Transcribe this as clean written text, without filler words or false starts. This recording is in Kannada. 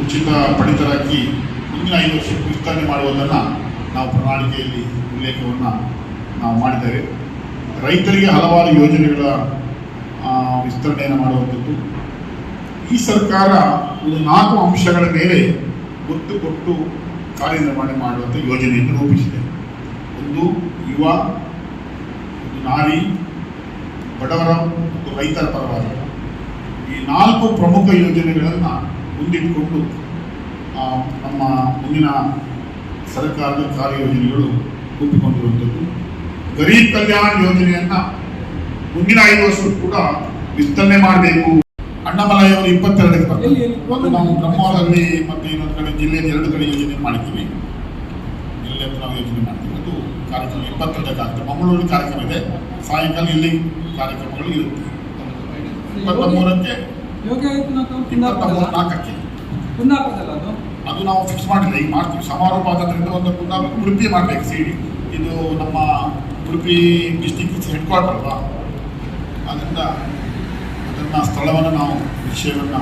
ಉಚಿತ ಪಡಿತರ ಅಕ್ಕಿ ಮುಂದಿನ 5 ವರ್ಷಕ್ಕೆ ವಿಸ್ತರಣೆ ಮಾಡುವುದನ್ನು ನಾವು ಪ್ರಣಾಳಿಕೆಯಲ್ಲಿ ಉಲ್ಲೇಖವನ್ನು ನಾವು ಮಾಡಿದ್ದೇವೆ. ರೈತರಿಗೆ ಹಲವಾರು ಯೋಜನೆಗಳ ವಿಸ್ತರಣೆಯನ್ನು ಮಾಡುವಂಥದ್ದು. ಈ ಸರ್ಕಾರ ಒಂದು 4 ಅಂಶಗಳ ಮೇಲೆ ಒತ್ತು ಕೊಟ್ಟು ಕಾರ್ಯನಿರ್ವಹಣೆ ಮಾಡುವಂಥ ಯೋಜನೆಯನ್ನು ರೂಪಿಸಿದೆ. ಒಂದು ಯುವ, ಒಂದು ನಾರಿ, ಬಡವರ ಮತ್ತು ರೈತರ ಪರವಾಗಿ ಈ 4 ಪ್ರಮುಖ ಯೋಜನೆಗಳನ್ನು ಮುಂದಿಟ್ಟುಕೊಂಡು ನಮ್ಮ ಮುಂದಿನ ಸರ್ಕಾರದ ಕಾರ್ಯಯೋಜನೆಗಳು ರೂಪಿಕೊಂಡಿರುವಂಥದ್ದು. ಗರೀಬ್ ಕಲ್ಯಾಣ ಯೋಜನೆಯನ್ನು ಮುಂದಿನ 5 ವರ್ಷ ಕೂಡ ವಿಸ್ತರಣೆ ಮಾಡಬೇಕು. ಅಣ್ಣಾಮಲೈಯವರು 22ಕ್ಕೆ ಬರ್ತಾರೆ. ಒಂದು ನಾವು ಬ್ರಹ್ಮಾವರದಲ್ಲಿ ಮತ್ತು ಇನ್ನೊಂದು ಕಡೆ ಜಿಲ್ಲೆಯಲ್ಲಿ 2 ಕಡೆ ಯೋಜನೆ ಮಾಡಿದ್ದೀವಿ. ಇಲ್ಲಿ ನಾವು ಯೋಜನೆ ಮಾಡ್ತೀವಿ. ಅದು ಕಾರ್ಯಕ್ರಮ 22ಕ್ಕೆ ಆಗ್ತದೆ. ಮಂಗಳೂರಲ್ಲಿ ಕಾರ್ಯಕ್ರಮ ಇದೆ, ಸಾಯಂಕಾಲ ಇಲ್ಲಿ ಕಾರ್ಯಕ್ರಮಗಳು ಇರುತ್ತೆ. 23ಕ್ಕೆ 24ಕ್ಕೆ ಅದು ನಾವು ಫಿಕ್ಸ್ ಮಾಡಿಲ್ಲ, ಈಗ ಮಾಡ್ತೀವಿ. ಸಮಾರೋಪ ಆದ್ರಿಂದ ಒಂದು ಉಡುಪಿ ಮಾಡಬೇಕು. ಸಿಡಿ ಇದು ನಮ್ಮ ಉಡುಪಿ ಡಿಸ್ಟಿಕ್ ಹೆಡ್ ಕ್ವಾರ್ಟರ್ ಅಲ್ವಾ, ಅದರಿಂದ ಅದನ್ನು ಸ್ಥಳವನ್ನು ನಾವು ವಿಷಯವನ್ನು